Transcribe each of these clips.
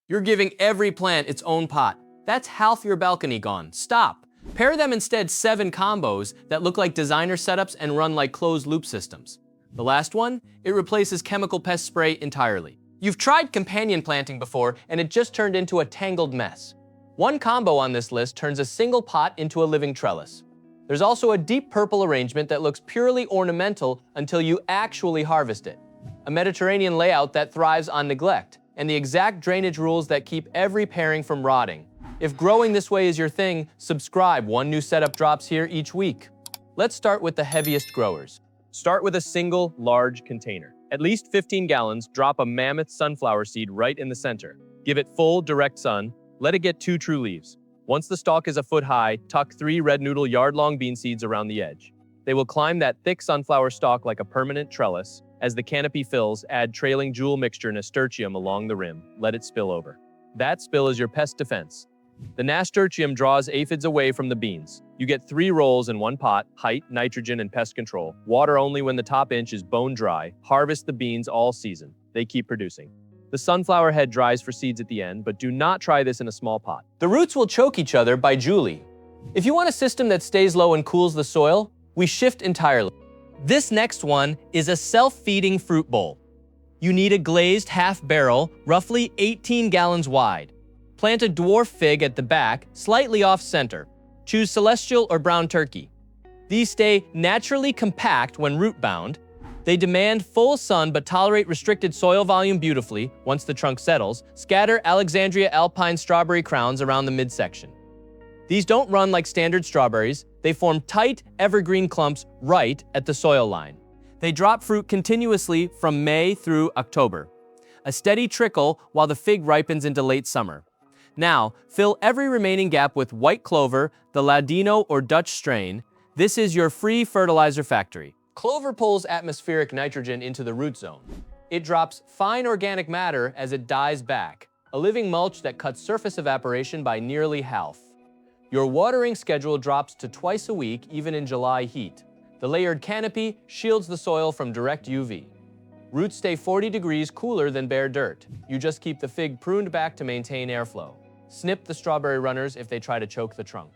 You're giving every plant its own pot. That's half your balcony gone. Stop. Pair them instead 7 combos that look like designer setups and run like closed loop systems. The last one, it replaces chemical pest spray entirely. You've tried companion planting before and it just turned into a tangled mess. One combo on this list turns a single pot into a living trellis. There's also a deep purple arrangement that looks purely ornamental until you actually harvest it. A Mediterranean layout that thrives on neglect, and the exact drainage rules that keep every pairing from rotting. If growing this way is your thing, subscribe. One new setup drops here each week. Let's start with the heaviest growers. Start with a single, large container. At least 15 gallons, drop a mammoth sunflower seed right in the center. Give it full, direct sun. Let it get 2 true leaves. Once the stalk is a foot high, tuck 3 red noodle yard-long bean seeds around the edge. They will climb that thick sunflower stalk like a permanent trellis. As the canopy fills, add trailing jewel mixture nasturtium along the rim. Let it spill over. That spill is your pest defense. The nasturtium draws aphids away from the beans. You get 3 rolls in one pot: height, nitrogen, and pest control. Water only when the top inch is bone dry. Harvest the beans all season. They keep producing. The sunflower head dries for seeds at the end, but do not try this in a small pot. The Roots Will Choke Each Other by Julie. If you want a system that stays low and cools the soil, we shift entirely. This next one is a self-feeding fruit bowl. You need a glazed half barrel, roughly 18 gallons wide. Plant a dwarf fig at the back, slightly off-center. Choose celestial or brown turkey. These stay naturally compact when root-bound. They demand full sun but tolerate restricted soil volume beautifully. Once the trunk settles, scatter Alexandria alpine strawberry crowns around the midsection. These don't run like standard strawberries. They form tight, evergreen clumps right at the soil line. They drop fruit continuously from May through October. A steady trickle while the fig ripens into late summer. Now, fill every remaining gap with white clover, the Ladino or Dutch strain. This is your free fertilizer factory. Clover pulls atmospheric nitrogen into the root zone. It drops fine organic matter as it dies back, a living mulch that cuts surface evaporation by nearly half. Your watering schedule drops to twice a week, even in July heat. The layered canopy shields the soil from direct UV. Roots stay 40 degrees cooler than bare dirt. You just keep the fig pruned back to maintain airflow. Snip the strawberry runners if they try to choke the trunk.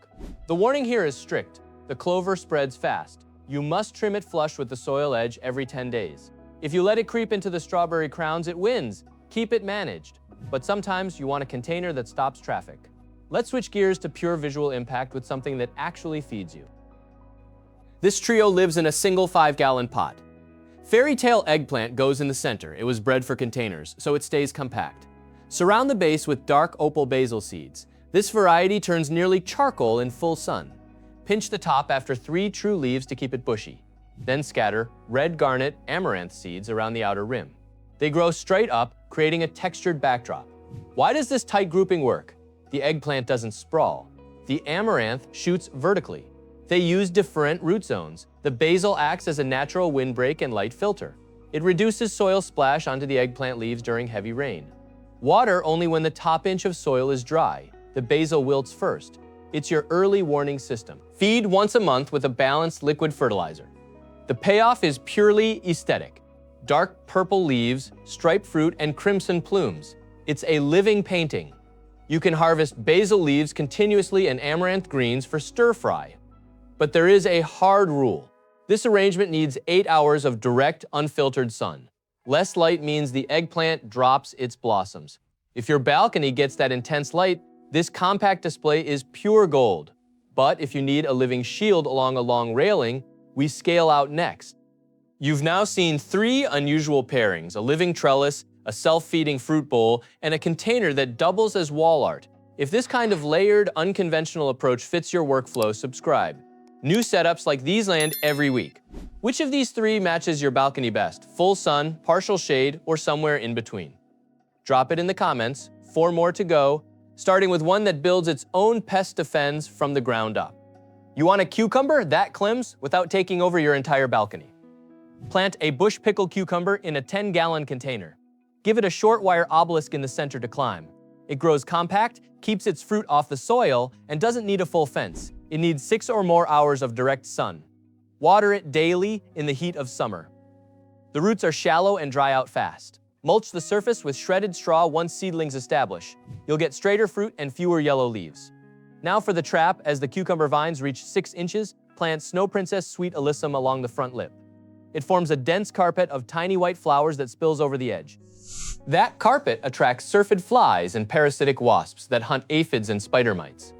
The warning here is strict. The clover spreads fast. You must trim it flush with the soil edge every 10 days. If you let it creep into the strawberry crowns, it wins. Keep it managed. But sometimes you want a container that stops traffic. Let's switch gears to pure visual impact with something that actually feeds you. This trio lives in a single 5-gallon pot. Fairy tale eggplant goes in the center. It was bred for containers, so it stays compact. Surround the base with dark opal basil seeds. This variety turns nearly charcoal in full sun. Pinch the top after 3 true leaves to keep it bushy. Then scatter red garnet amaranth seeds around the outer rim. They grow straight up, creating a textured backdrop. Why does this tight grouping work? The eggplant doesn't sprawl. The amaranth shoots vertically. They use different root zones. The basil acts as a natural windbreak and light filter. It reduces soil splash onto the eggplant leaves during heavy rain. Water only when the top inch of soil is dry. The basil wilts first. It's your early warning system. Feed once a month with a balanced liquid fertilizer. The payoff is purely aesthetic. Dark purple leaves, striped fruit, and crimson plumes. It's a living painting. You can harvest basil leaves continuously and amaranth greens for stir-fry. But there is a hard rule. This arrangement needs 8 hours of direct, unfiltered sun. Less light means the eggplant drops its blossoms. If your balcony gets that intense light, this compact display is pure gold. But if you need a living shield along a long railing, we scale out next. You've now seen 3 unusual pairings: a living trellis, a self-feeding fruit bowl, and a container that doubles as wall art. If this kind of layered, unconventional approach fits your workflow, subscribe. New setups like these land every week. Which of these 3 matches your balcony best? Full sun, partial shade, or somewhere in between? Drop it in the comments. 4 more to go, starting with one that builds its own pest defense from the ground up. You want a cucumber that climbs without taking over your entire balcony? Plant a bush pickle cucumber in a 10-gallon container. Give it a short wire obelisk in the center to climb. It grows compact, keeps its fruit off the soil, and doesn't need a full fence. It needs 6 or more hours of direct sun. Water it daily in the heat of summer. The roots are shallow and dry out fast. Mulch the surface with shredded straw once seedlings establish. You'll get straighter fruit and fewer yellow leaves. Now for the trap, as the cucumber vines reach 6 inches, plant Snow Princess Sweet Alyssum along the front lip. It forms a dense carpet of tiny white flowers that spills over the edge. That carpet attracts syrphid flies and parasitic wasps that hunt aphids and spider mites.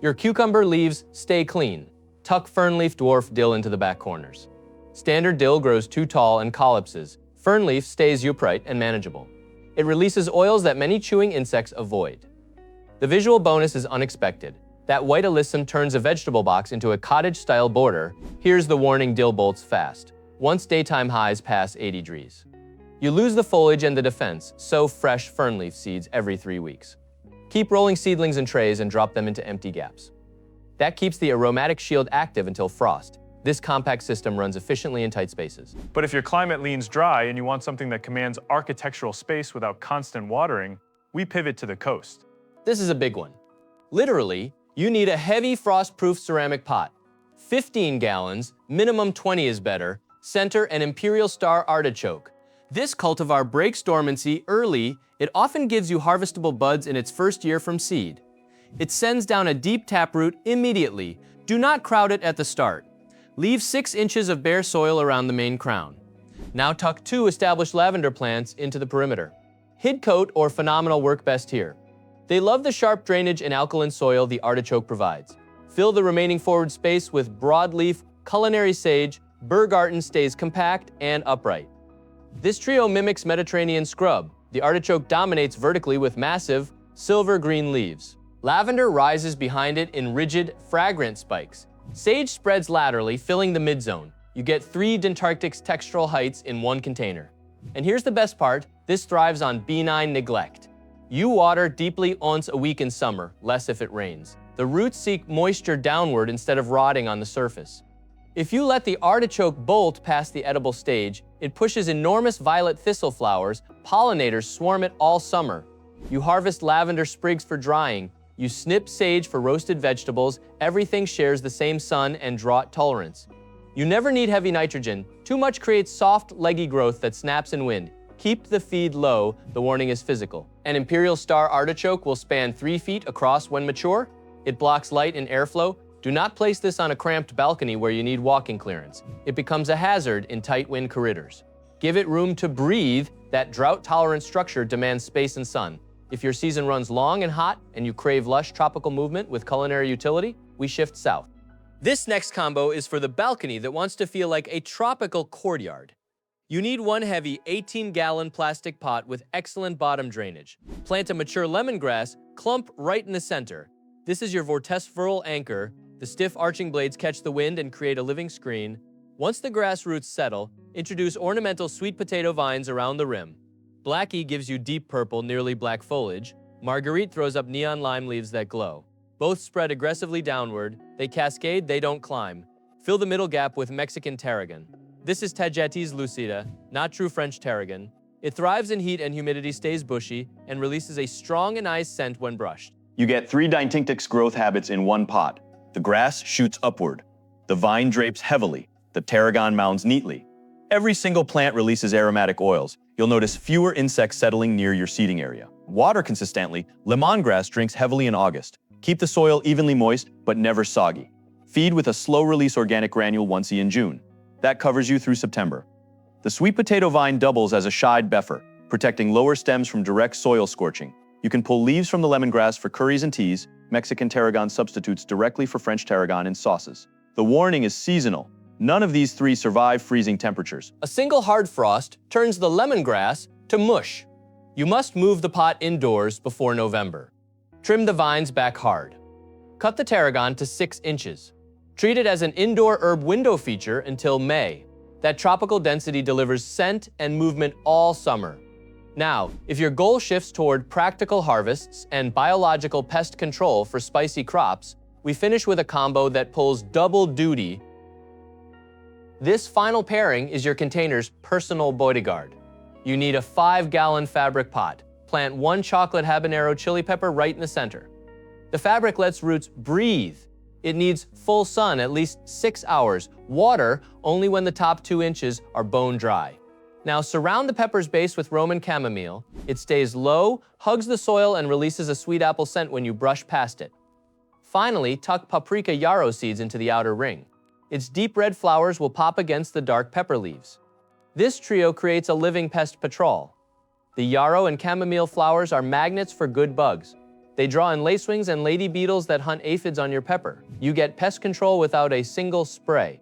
Your cucumber leaves stay clean. Tuck fernleaf dwarf dill into the back corners. Standard dill grows too tall and collapses. Fernleaf stays upright and manageable. It releases oils that many chewing insects avoid. The visual bonus is unexpected. That white alyssum turns a vegetable box into a cottage-style border. Here's the warning: dill bolts fast once daytime highs pass 80 degrees. You lose the foliage and the defense. Sow fresh fernleaf seeds every 3 weeks. Keep rolling seedlings in trays and drop them into empty gaps. That keeps the aromatic shield active until frost. This compact system runs efficiently in tight spaces. But if your climate leans dry and you want something that commands architectural space without constant watering, we pivot to the coast. This is a big one. Literally, you need a heavy frost-proof ceramic pot. 15 gallons, minimum 20 is better. Center an Imperial Star artichoke. This cultivar breaks dormancy early. It often gives you harvestable buds in its first year from seed. It sends down a deep taproot immediately. Do not crowd it at the start. Leave 6 inches of bare soil around the main crown. Now tuck 2 established lavender plants into the perimeter. Hidcote or phenomenal work best here. They love the sharp drainage and alkaline soil the artichoke provides. Fill the remaining forward space with broadleaf, culinary sage. Burgarten stays compact and upright. This trio mimics Mediterranean scrub. The artichoke dominates vertically with massive, silver-green leaves. Lavender rises behind it in rigid, fragrant spikes. Sage spreads laterally, filling the mid-zone. You get 3 Dentarctic's textural heights in one container. And here's the best part: this thrives on benign neglect. You water deeply once a week in summer, less if it rains. The roots seek moisture downward instead of rotting on the surface. If you let the artichoke bolt past the edible stage, it pushes enormous violet thistle flowers. Pollinators swarm it all summer. You harvest lavender sprigs for drying. You snip sage for roasted vegetables. Everything shares the same sun and drought tolerance. You never need heavy nitrogen. Too much creates soft, leggy growth that snaps in wind. Keep the feed low. The warning is physical. An Imperial Star artichoke will span 3 feet across when mature. It blocks light and airflow. Do not place this on a cramped balcony where you need walking clearance. It becomes a hazard in tight wind corridors. Give it room to breathe. That drought-tolerant structure demands space and sun. If your season runs long and hot and you crave lush tropical movement with culinary utility, we shift south. This next combo is for the balcony that wants to feel like a tropical courtyard. You need one heavy 18-gallon plastic pot with excellent bottom drainage. Plant a mature lemongrass clump right in the center. This is your vorteciferal anchor. The stiff arching blades catch the wind and create a living screen. Once the grass roots settle, introduce ornamental sweet potato vines around the rim. Blackie gives you deep purple, nearly black foliage. Marguerite throws up neon lime leaves that glow. Both spread aggressively downward. They cascade, they don't climb. Fill the middle gap with Mexican tarragon. This is Tagetes lucida, not true French tarragon. It thrives in heat and humidity, stays bushy, and releases a strong and nice scent when brushed. You get 3 Dintyntic's growth habits in one pot. The grass shoots upward. The vine drapes heavily. The tarragon mounds neatly. Every single plant releases aromatic oils. You'll notice fewer insects settling near your seeding area. Water consistently. Lemongrass drinks heavily in August. Keep the soil evenly moist, but never soggy. Feed with a slow-release organic granule once in June. That covers you through September. The sweet potato vine doubles as a shade buffer, protecting lower stems from direct soil scorching. You can pull leaves from the lemongrass for curries and teas. Mexican tarragon substitutes directly for French tarragon in sauces. The warning is seasonal. None of these 3 survive freezing temperatures. A single hard frost turns the lemongrass to mush. You must move the pot indoors before November. Trim the vines back hard. Cut the tarragon to 6 inches. Treat it as an indoor herb window feature until May. That tropical density delivers scent and movement all summer. Now, if your goal shifts toward practical harvests and biological pest control for spicy crops, we finish with a combo that pulls double duty. This final pairing is your container's personal bodyguard. You need a 5-gallon fabric pot. Plant 1 chocolate habanero chili pepper right in the center. The fabric lets roots breathe. It needs full sun, at least 6 hours. Water only when the top 2 inches are bone dry. Now surround the pepper's base with Roman chamomile. It stays low, hugs the soil, and releases a sweet apple scent when you brush past it. Finally, tuck paprika yarrow seeds into the outer ring. Its deep red flowers will pop against the dark pepper leaves. This trio creates a living pest patrol. The yarrow and chamomile flowers are magnets for good bugs. They draw in lacewings and lady beetles that hunt aphids on your pepper. You get pest control without a single spray.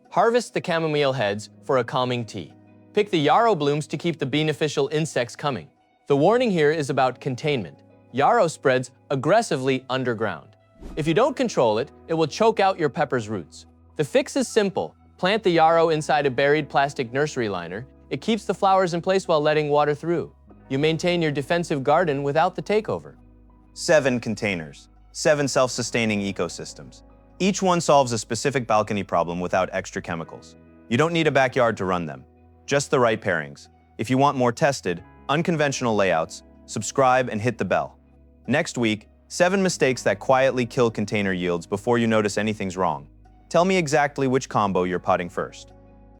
Harvest the chamomile heads for a calming tea. Pick the yarrow blooms to keep the beneficial insects coming. The warning here is about containment. Yarrow spreads aggressively underground. If you don't control it, it will choke out your pepper's roots. The fix is simple. Plant the yarrow inside a buried plastic nursery liner. It keeps the flowers in place while letting water through. You maintain your defensive garden without the takeover. 7 containers, 7 self-sustaining ecosystems. Each one solves a specific balcony problem without extra chemicals. You don't need a backyard to run them, just the right pairings. If you want more tested, unconventional layouts, subscribe and hit the bell. Next week, 7 mistakes that quietly kill container yields before you notice anything's wrong. Tell me exactly which combo you're potting first.